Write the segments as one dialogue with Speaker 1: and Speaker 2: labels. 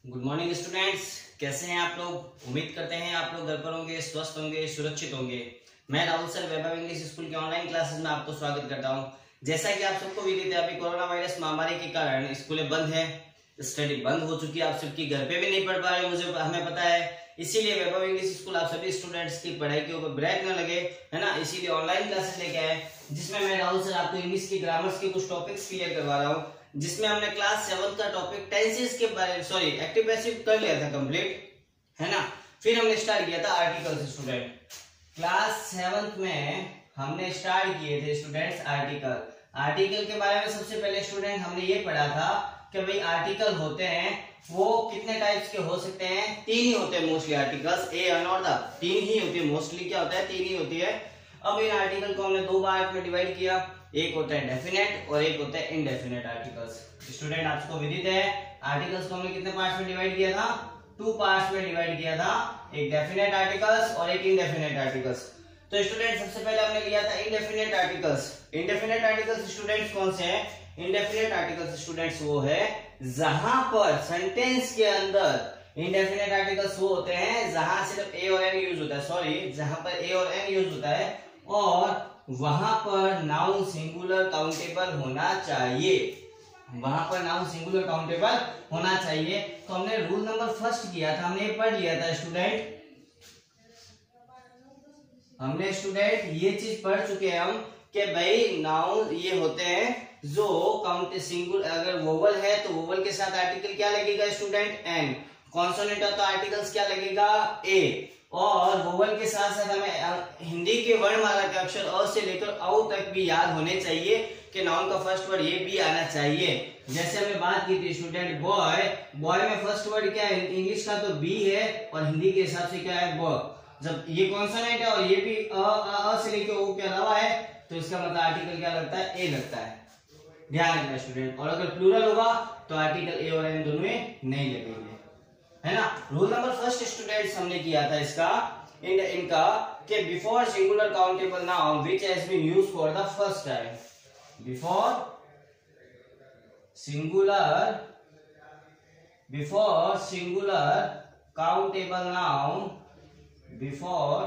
Speaker 1: Good morning students, कैसे हैं आप लोग। उम्मीद करते हैं आप लोग घर पर होंगे, स्वस्थ होंगे, सुरक्षित होंगे। मैं राहुल सर वैभव इंग्लिश स्कूल के ऑनलाइन क्लासेस में आपको स्वागत करता हूं। जैसा कि आप सबको विदित है, अभी कोरोना वायरस महामारी के कारण स्कूलें बंद है, स्टडी बंद हो चुकी है। आप सबकी घर पे भी नहीं पढ़ पा रहे, मुझे हमें पता है। इसीलिए वैभव इंग्लिश स्कूल आप सभी स्टूडेंट्स की पढ़ाई के ऊपर ब्रेक न लगे, है ना। इसीलिए ऑनलाइन क्लासेस लेके आए, जिसमें मैं राहुल सर आपको इंग्लिश की ग्रामर्स के कुछ टॉपिक्स क्लियर करवा रहा हूँ। जिसमें हमने क्लास 7 का टॉपिक टेंसेस के बारे में एक्टिव पैसिव कर लिया था कंप्लीट, है ना। फिर हमने स्टार्ट किया था आर्टिकल्स। स्टूडेंट क्लास 7 में हमने स्टार्ट किए थे स्टूडेंट्स आर्टिकल के बारे में। सबसे पहले स्टूडेंट हमने ये पढ़ा था कि भाई आर्टिकल होते हैं वो कितने टाइप्स के हो सकते हैं। 3 ही होते हैं मोस्टली आर्टिकल्स, ए एन और द। 3 ही होती है मोस्टली, क्या होता है 3 ही होती है। अब इन आर्टिकल को हमने 2 पार्ट में डिवाइड किया, एक होता है डेफिनेट और एक होता है इनडेफिनेट आर्टिकल्स। स्टूडेंट आपको विदित है आर्टिकल्स को हमने कितने पार्ट्स में डिवाइड किया था, 2 पार्ट्स में डिवाइड किया था, एक डेफिनेट आर्टिकल्स और एक इनडेफिनेट आर्टिकल्स। तो स्टूडेंट सबसे पहले हमने लिया था indefinite articles. Indefinite articles students कौन से हैं? इनडेफिनेट आर्टिकल्स स्टूडेंट्स वो है जहां पर सेंटेंस के अंदर इनडेफिनेट आर्टिकल्स वो होते हैं जहां सिर्फ ए और एन यूज होता है, जहां पर ए और एन यूज होता है और वहां पर नाउन सिंगुलर काउंटेबल होना चाहिए, वहां पर नाउन सिंगुलर काउंटेबल होना चाहिए। तो हमने रूल नंबर फर्स्ट किया था, हमने पढ़ लिया था स्टूडेंट। हमने स्टूडेंट ये चीज पढ़ चुके हैं हम कि भाई नाउन ये होते हैं जो काउंट सिंगुलर, अगर वोवल है तो वोवल के साथ आर्टिकल क्या लगेगा स्टूडेंट, एन। कॉन्सोनेंट है तो आर्टिकल्स क्या लगेगा, ए। और वोवल के साथ साथ हमें हिंदी के वर्णमाला के अक्षर अ से लेकर औ तक भी याद होने चाहिए कि नाउन का फर्स्ट वर्ड ये भी आना चाहिए। जैसे हमने बात की थी स्टूडेंट बॉय, बॉय में फर्स्ट वर्ड क्या है इंग्लिश का, तो बी है और हिंदी के हिसाब से क्या है, ब। जब ये कॉन्सोनेंट है और ये भी अ से लेकर ओ के अलावा है तो इसका मतलब आर्टिकल क्या लगता है, ए लगता है। ध्यान रखना स्टूडेंट। और अगर प्लूरल होगा तो आर्टिकल ए और एन दोनों में नहीं लगेंगे, है ना। रूल नंबर फर्स्ट स्टूडेंट्स हमने किया था इसका इनका कि before singular countable noun which has been used for the first time, before singular countable noun, before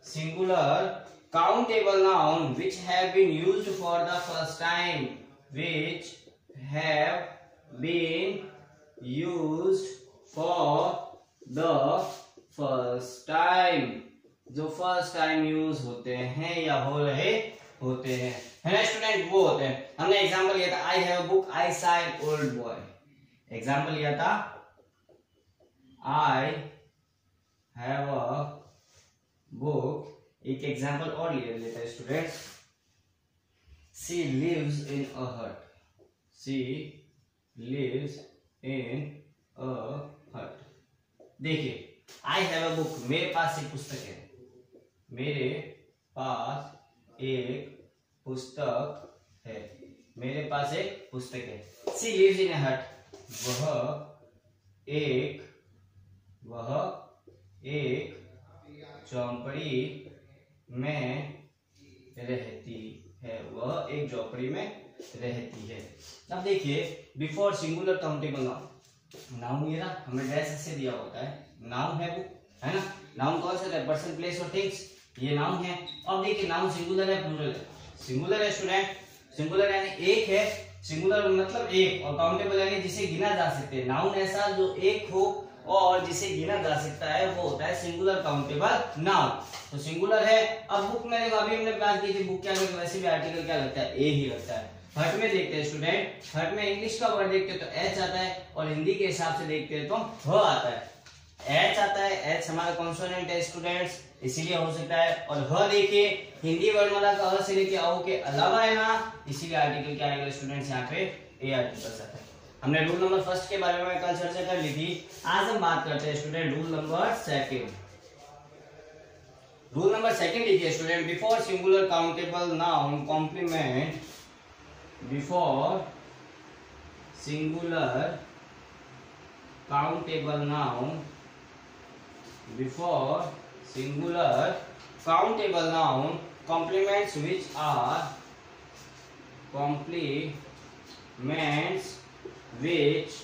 Speaker 1: singular countable noun which have been used for the first time, which have been used for the first time, जो first time use होते हैं या हो रहे होते हैं, है ना स्टूडेंट, वो होते हैं। हमने एग्जांपल लिया था I have a book, I saw an old boy. Example लिया था आई हैव अ बुक। एक एग्जाम्पल और ले लेते हैं स्टूडेंट, सी लिव्स इन अ हट, सी लिव्स इन अ हट। देखिए आई हैव अ बुक, मेरे पास एक पुस्तक है, मेरे पास एक पुस्तक है, मेरे पास एक पुस्तक है। सी लिव्स इन अ हट, वह एक झोंपड़ी में रहती है, वह एक झोपड़ी में रहती है। अब देखिए before singular countable noun, noun ये ना हमें डैश से दिया होता है, नाउन है वो, है ना। नाउन कौन सा है, पर्सन प्लेस और थिंग्स, ये नाउन है। अब देखिए नाउन सिंगुलर है प्लूरल है, सिंगुलर है स्टूडेंट, सिंगुलर यानी एक है, सिंगुलर मतलब एक, और काउंटेबल यानी जिसे गिना जा सकते हैं। नाउन ऐसा जो एक हो और जिसे गिना जा सकता है वो होता है सिंगुलर काउंटेबल नाउन। तो सिंगुलर है। अब बुक में देखो, अभी हमने बात की थी बुक क्या लगता है, वैसे भी आर्टिकल क्या लगता है, ए ही लगता है। हट में देखते हैं स्टूडेंट, हट में इंग्लिश का वर्ड देखते हैं तो एच आता है और हिंदी के हिसाब से देखते हैं तो ह आता है। एच आता है, एच हमारा कॉन्सोनेंट है स्टूडेंट्स, इसीलिए हो सकता है। और ह देखिए हिंदी वर्णमाला का अ से लेके औ के अलावा है ना, इसीलिए आर्टिकल क्या आएगा स्टूडेंट्स, यहाँ पे ए आर्टिकल आता है। हमने रूल नंबर फर्स्ट के बारे में कल चर्चा कर ली थी। आज हम बात करते हैं student rule number second. Rule number second लिखिए student, before singular countable noun complement, before singular countable noun, before singular countable noun complements which are complements which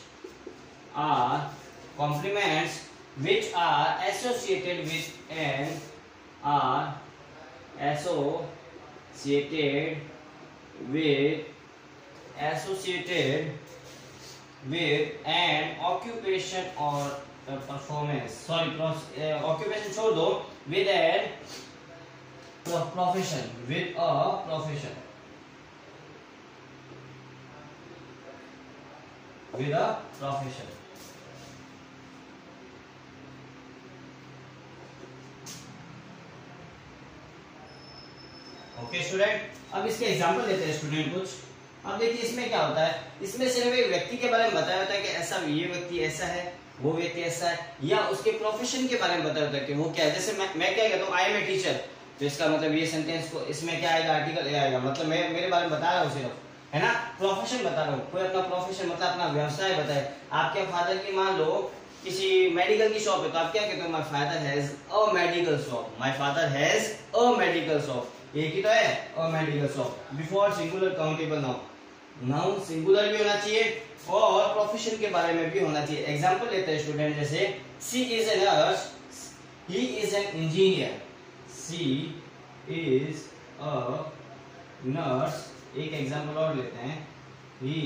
Speaker 1: are compliments which are associated with an occupation or a performance. Occupation छोड़ दो, with a profession. Okay student, अब इसके example लेते हैं student कुछ। अब देखिए इसमें क्या होता है, इसमें सिर्फ एक व्यक्ति के बारे में बताया होता है कि ऐसा ये व्यक्ति ऐसा है, वो व्यक्ति ऐसा है, या उसके प्रोफेशन के बारे में बताया होता है कि वो क्या है। जैसे मैं क्या कहता हूँ, आई एम ए टीचर, तो इसका मतलब ये सेंटेंस को इसमें क्या आएगा, आर्टिकल ए आएगा, मतलब मैं मेरे बारे में बता रहा हूँ सिर्फ, है ना। प्रोफेशन बता रहा हूँ, कोई अपना प्रोफेशन मतलब अपना व्यवसाय बताए। आपके फादर की मान लो किसी मेडिकल की शॉप है, तो आप क्या कहते हो, my father has a medical shop, my father has a medical shop, एक ही तो है, a medical shop. Before singular countable noun, noun singular भी होना चाहिए और प्रोफेशन के बारे में भी होना चाहिए। एग्जांपल लेते हैं स्टूडेंट, जैसे she is a nurse, he is an engineer, she is a nurse. एक एग्जांपल और लेते हैं, ही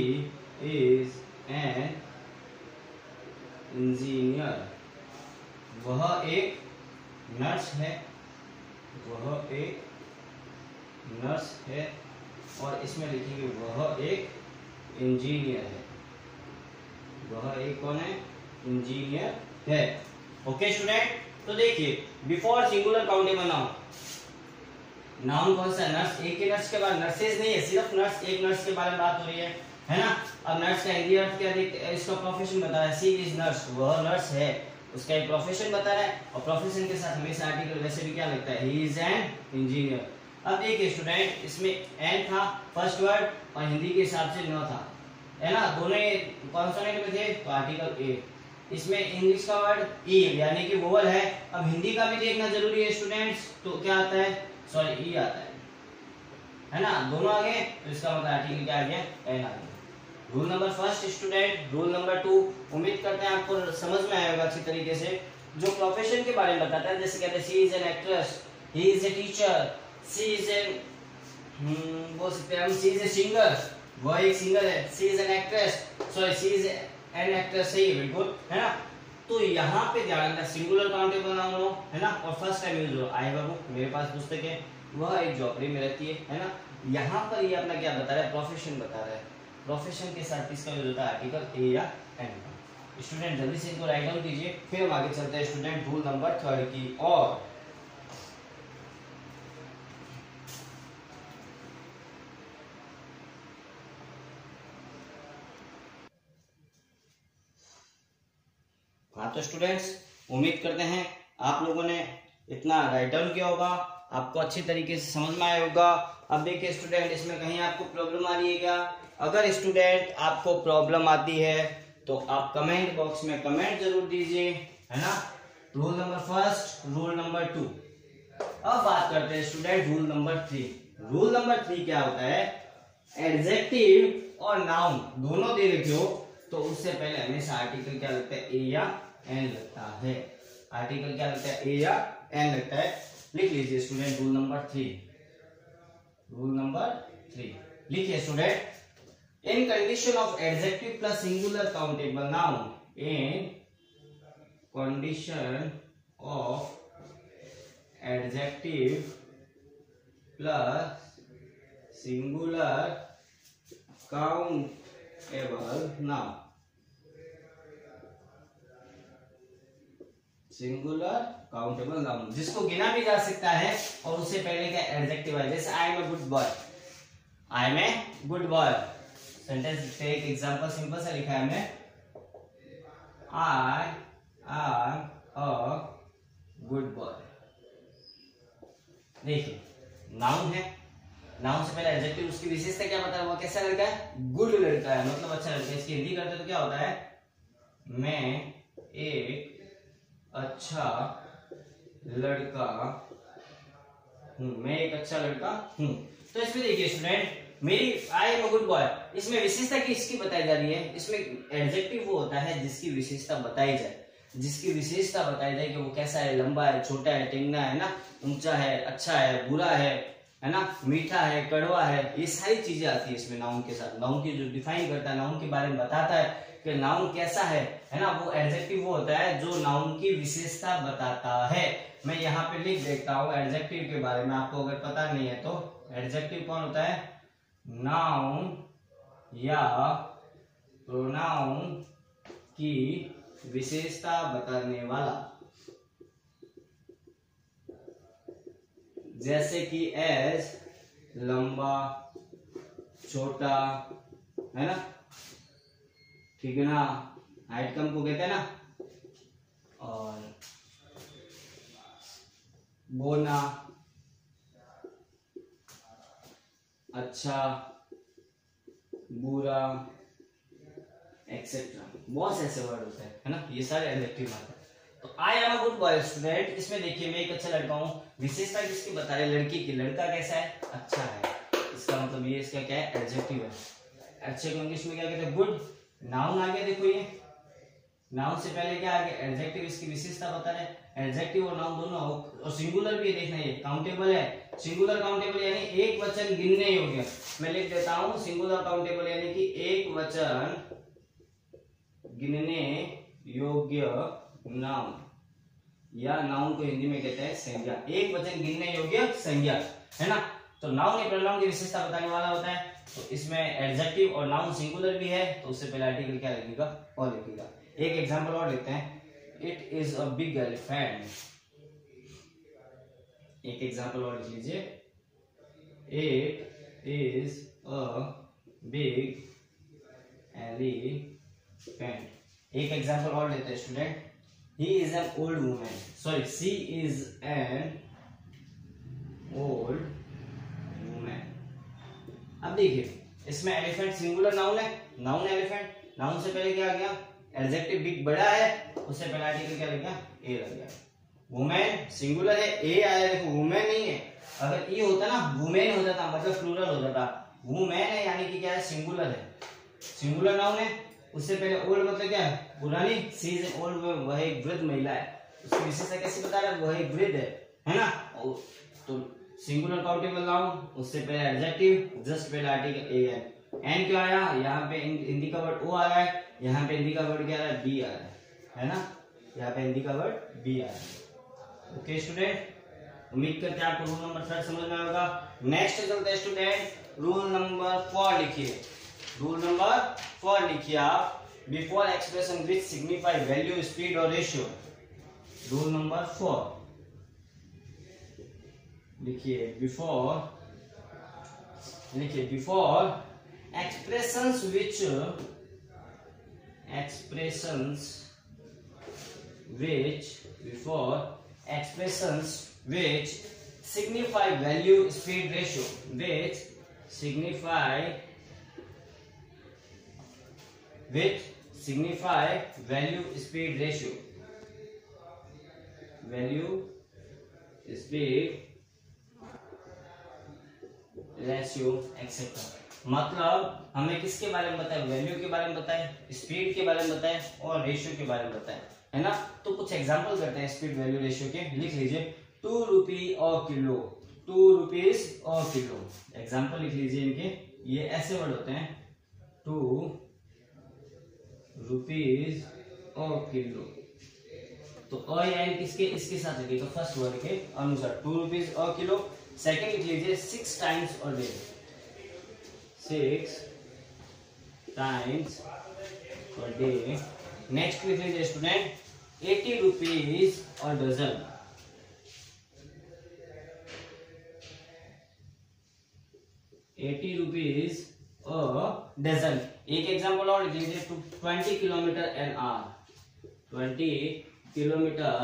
Speaker 1: इज एन इंजीनियर, वह एक नर्स है, वह एक नर्स है, और इसमें लिखेंगे वह एक इंजीनियर है, वह एक कौन है, इंजीनियर है। ओके स्टूडेंट, तो देखिए before singular countable noun, noun कौन सा, नर्स, एक ही नर्स के बाद नर्सेज नहीं है, सिर्फ नर्स, एक नर्स के बारे में बात हो रही है ना। अब नर्स का हिंदी अर्थ क्या देखते हैं, इसका प्रोफेशन बता रहा है, सी इज नर्स, वह नर्स है, उसका एक प्रोफेशन बता रहा है, और प्रोफेशन के साथ हमेशा आर्टिकल वैसे भी क्या लगता है, ही इज एन इंजीनियर। अब देखिए स्टूडेंट, इसमें एन था फर्स्ट वर्ड और हिंदी के हिसाब से न था, है ना, दोनों कॉन्सोनेंट में थे, तो आर्टिकल ए। इसमें इंग्लिश का वर्ड ई यानी कि वोवल है। अब हिंदी का भी देखना जरूरी है स्टूडेंट्स, तो क्या आता है, सॉरी ई आता है ना, दोनों आ गए, तो इसका मतलब आर्टिकल क्या आ गया, एन आ गया। Rule number first student. Rule number 2, उम्मीद करते हैं आपको समझ में आएगा अच्छी तरीके से। जो प्रोफेशन के बारे में बताता है, जैसे कहते हैं she is an actress, he is a teacher, she is an बोल सकते हैं हम, सी इज ए सिंगर, वह एक सिंगर है, she is an actress, sorry she is an actress, सही है, बिल्कुल, है ना। तो यहाँ पे ध्यान रखना, सिंगुलर काउंटेबल नाउन हो, है ना, और फर्स्ट टाइम यूज हो, आई हैव अ बुक, मेरे पास पुस्तक है, वह एक झोपड़ी में रहती है ना। यहाँ पर ये अपना क्या बता रहा है, प्रोफेशन बता रहा है, प्रोफेशन के साथ किसका यूज होता है, आर्टिकल ए या एन का। स्टूडेंट जल्दी से इनको राइट डाउन कीजिए, फिर हम आगे चलते हैं स्टूडेंट रूल नंबर 3 की और। हाँ तो स्टूडेंट्स, उम्मीद करते हैं आप लोगों ने इतना राइट डाउन किया होगा, आपको अच्छी तरीके से समझ में आया होगा। अब देखिए स्टूडेंट, इसमें कहीं आपको प्रॉब्लम आ रही है क्या? अगर स्टूडेंट आपको प्रॉब्लम आती है तो आप कमेंट बॉक्स में कमेंट जरूर दीजिए, है ना। Rule number first, rule number 2। अब बात करते हैं student rule number 3। Rule number 3 क्या होता है, एडजेक्टिव और नाउन दोनों दे रखे हो तो उससे पहले हमेशा आर्टिकल क्या लगता है, ए या एन लगता है। आर्टिकल क्या लगता है, ए या एन लगता है। लिख लीजिए student rule number 3। Rule number 3 लिखिए student, in condition of adjective plus singular countable noun, in condition of adjective plus singular countable noun, singular countable noun जिसको गिना भी जा सकता है और उससे पहले क्या एडजेक्टिव है। जैसे I am a good boy, I am a good boy, sentence पे एक एग्जांपल सिंपल सा लिखा है हमने, I am a good boy. देखिए नाउन है, नाउन से पहले एडजेक्टिव, उसकी विशेषता क्या बता रहा है, वो कैसा लड़का है, गुड लड़का है, मतलब अच्छा लड़का है। इसकी हिंदी करते तो क्या होता है, मैं एक अच्छा लड़का हूं, मैं एक अच्छा लड़का हूं। तो इसमें देखिए स्टूडेंट, मेरी आई एम अ गुड बॉय, इसमें विशेषता किसकी बताई जा रही है? इसमें एडजेक्टिव वो होता है जिसकी विशेषता बताई जाए, जिसकी विशेषता बताई जाए कि वो कैसा है, लंबा है, छोटा है, टेंगना है ना, ऊंचा है, अच्छा है, बुरा है ना, मीठा है, कड़वा है, ये सारी चीजें आती है इसमें नाउन के साथ। नाउन की जो डिफाइन करता है, नाउन के बारे में बताता है कि नाउन कैसा है ना, वो एडजेक्टिव वो होता है जो नाउन की विशेषता बताता है। मैं यहाँ पे लिख देता हूँ एडजेक्टिव के बारे में, आपको अगर पता नहीं है तो। एडजेक्टिव कौन होता है? नाउन या प्रोनाउन की विशेषता बताने वाला, जैसे कि एज, लंबा, छोटा, है ना, ठीक है ना, हाइट कम को कहते हैं ना, और बोना, अच्छा, बुरा, एक्सेट्रा, बहुत ऐसे वर्ड होते हैं, है ना, ये सारे एडजेक्टिव आते हैं। तो आई am a good boy student, इसमें देखिए मैं एक अच्छा लड़का हूँ, विशेषता किसकी बता रहे? लड़की की। लड़का कैसा है? अच्छा है, इसका मतलब ये इसका क्या है? एडजेक्टिव है। अच्छे को इंग्लिश में क्या कहते हैं? गुड। नाउन आ गया, देखो ये नाउन से पहले क्या आ गया? एडजेक्टिव, इसकी विशेषता बता रहे। एडजेक्टिव और नाउन दोनों, और सिंगुलर भी देखना, ये काउंटेबल है। सिंगुलर काउंटेबल यानी एक वचन गिनने योग्य। मैं लिख देता हूं सिंगुलर काउंटेबल यानी कि एक वचन गिनने योग्य नाउन, या नाउन को हिंदी में कहते हैं संज्ञा। एक वचन गिनने योग्य संज्ञा, है ना। तो नाउन या प्रोनाउन की विशेषता बताने वाला होता है। तो इसमें एडजेक्टिव और नाउन सिंगुलर भी है, तो उससे पहले आर्टिकल क्या लिखेगा? और लिखेगा। एक एग्जांपल और लिखते हैं, it is a big elephant. एक एग्जांपल और लिख लीजिए, it is a big elephant. एक एग्जांपल और लेते हैं student, he is an old women, sorry she is an old women. अब देखिए इसमें एलिफेंट सिंगुलर नाउन है, नाउन एलिफेंट, नाउन से पहले क्या आ गया? एडजेक्टिव बिग बड़ा है, उससे पहले आर्टिकल क्या लग गया? ए लग गया। वुमेन सिंगुलर है, ए आया, देखो वुमेन नहीं है। अगर ई होता ना वुमेन हो जाता, मतलब प्लूरल हो जाता। वुमेन है यानी कि क्या है? सिंगुलर है, सिंगुलर नाउन है। उससे पहले ओल्ड मतलब क्या है? पुरानी। सी इज एन ओल्ड, वह एक वृद्ध महिला है। उसकी विशेषता कैसे बता रहा है? वह एक वृद्ध है ना। तो सिंगुलर काउंटेबल नाउन, उससे पहले एडजेक्टिव, जस्ट पहले आर्टिकल ए है। एन क्या आया? यहाँ पे हिंदी का वर्ड ओ आ रहा है, यहाँ पे हिंदी का वर्ड क्या आ रहा है? बी आ रहा है ना। यहाँ पे हिंदी का वर्ड बी आ रहा है। ओके स्टूडेंट, उम्मीद करते हैं आपको रूल नंबर 3 समझ में आएगा। नेक्स्ट चलते हैं स्टूडेंट, रूल नंबर 4 लिखिए। रूल नंबर 4 लिखिए आप, before expression which signify value, speed और रेशियो। रूल नंबर 4 लिखिए, before expressions which signify value, speed, ratio, which signify value, speed, ratio, value, speed, ratio etcetera. मतलब हमें किसके बारे में बताए? वैल्यू के बारे में बताए, स्पीड के बारे में बताए और रेशियो के बारे में बताए, है ना। तो कुछ एग्जांपल करते हैं स्पीड, वैल्यू, रेशियो के। लिख लीजिए 2 रुपी और किलो, 2 रुपीज और किलो। एग्जांपल लिख लीजिए इनके, ये ऐसे वर्ड होते हैं, 2 रुपीज और किलो। तो अ या एन किसके? इसके साथ लगेगा, फर्स्ट वर्ड के अनुसार। 2 रुपीज और किलो। सेकेंड लिख लीजिए 6 टाइम्स और डे, 6 टाइम्स और डे। नेक्स्ट लिख लीजिए स्टूडेंट 80 रुपीज और डजन, 80 रुपीज और डजन। एक एग्जांपल और लिख लीजिए 20 kilometre an hour, 20 kilometre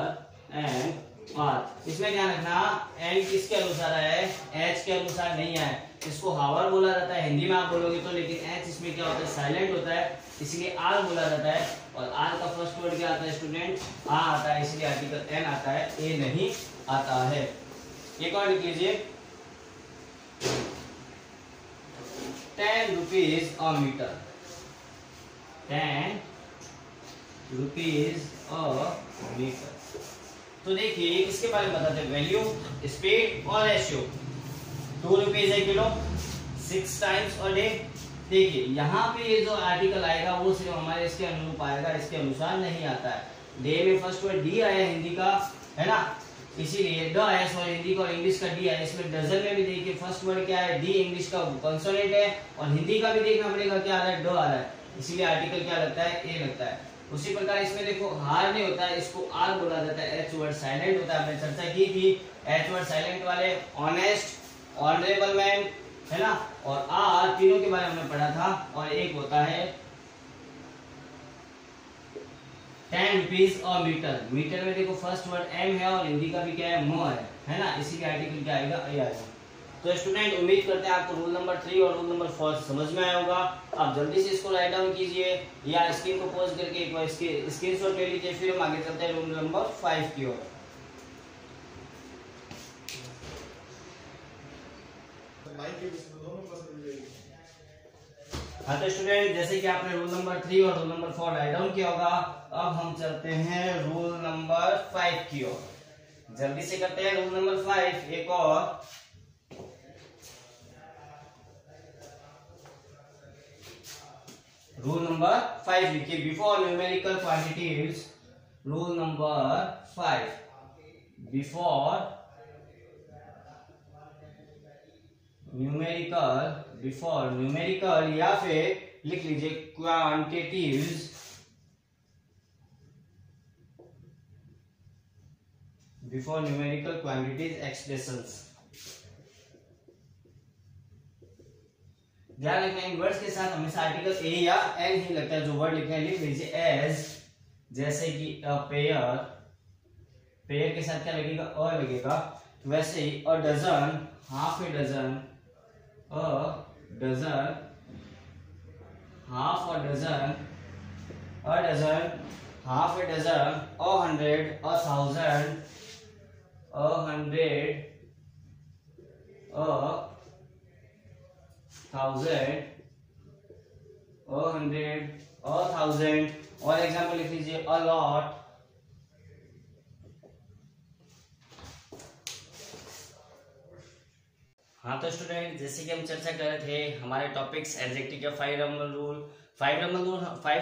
Speaker 1: an hour. इसमें ध्यान रखना एन किसके अनुसार है? एच के अनुसार नहीं है। इसको हावर बोला जाता है हिंदी में आप बोलोगे तो, लेकिन एच इसमें क्या होता है? साइलेंट होता है, इसलिए आर बोला जाता है। और आर का फर्स्ट वर्ड क्या आता है स्टूडेंट? आ आता है, इसलिए आर्टिकल एन आता है, ए नहीं आता है। एक और लिख लीजिए 10 rupees a metre, 10 rupees a metre. तो देखिए इसके बारे में बताते हैं, वैल्यू, स्पीड और रेशियो। 2 रुपीज है किलो, 6 टाइम्स अ डे। देखिए यहाँ पे ये जो आर्टिकल आएगा वो सिर्फ हमारे इसके अनुरूप आएगा, इसके अनुसार नहीं आता है। डे में फर्स्ट वर्ड डी आया हिंदी का, है ना, इसीलिए ड आया, सॉरी हिंदी का और इंग्लिश का डी आया। इसमें डजन में भी देखिए फर्स्ट वर्ड क्या है, डी, इंग्लिश का कंसोनेंट है और हिंदी का भी देखना पड़ेगा क्या आ रहा है, ड आ रहा है, इसीलिए आर्टिकल क्या लगता है, ए लगता है। उसी प्रकार इसमें देखो हार नहीं होता है, इसको आर बोला जाता है, एच वर्ड साइलेंट होता है, हमने चर्चा की थी। एच वर्ड साइलेंट वाले ऑनेस्ट, ऑनरेबल मैन, है ना, और आर तीनों के बारे में हमने पढ़ा था। और एक होता है 10 रुपीज अ मीटर। मीटर में देखो फर्स्ट वर्ड एम है और हिंदी का भी क्या है, म है ना, इसीलिए आर्टिकल क्या आएगा, ए आएगा। तो स्टूडेंट उम्मीद करते हैं आपको रूल नंबर 3 और रूल नंबर 4 समझ में आया होगा। आप जल्दी से इसको राइट डाउन कीजिए या स्क्रीन को पॉज करके एक बार इसके स्क्रीनशॉट ले लीजिए। फिर हम आगे चलते हैं रूल नंबर 5 की ओर। हाँ तो स्टूडेंट जैसे कि आपने रूल नंबर 3 और रूल नंबर 4 राइट डाउन किया होगा, अब हम चलते हैं रूल नंबर 5 की ओर। जल्दी से करते हैं रूल नंबर 5 एक और। रूल नंबर 5 लिखिए, before numerical quantities. Rule number 5, before numerical या फिर लिख लीजिए quantities, before numerical quantities expressions. ध्यान रखना इन वर्ड्स के साथ हमेशा आर्टिकल ए या एन ही लगता है। जो वर्ड लिखना है लिख लीजिए एज, जैसे कि अ पेयर, पेयर के साथ क्या लगेगा, अ लगेगा। वैसे ही a dozen, half a dozen, a dozen, half a dozen, a dozen, half a dozen, 100, 1000, 100, 1000, 100, 1000। और एग्जांपल लिख लीजिए अ लॉट, हाँ तो स्टूडेंट जैसे कि हम चर्चा कर रहे थे हमारे टॉपिक्स एडजेक्टिव का 5 नंबर रूल। 5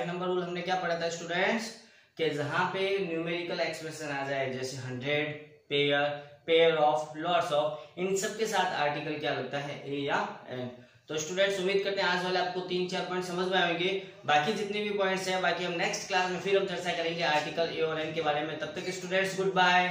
Speaker 1: नंबर रूल हमने क्या पढ़ा था स्टूडेंट्स, कि जहां पे न्यूमेरिकल एक्सप्रेशन आ जाए जैसे 100, pair, pair of, lots of, इन सब के साथ आर्टिकल क्या लगता है, ए या एन। तो स्टूडेंट्स उम्मीद करते हैं आज वाले आपको 3-4 पॉइंट समझ में आएंगे। बाकी जितने भी पॉइंट्स हैं बाकी हम नेक्स्ट क्लास में फिर हम चर्चा करेंगे आर्टिकल ए और एन के बारे में। तब तक स्टूडेंट्स गुड बाय।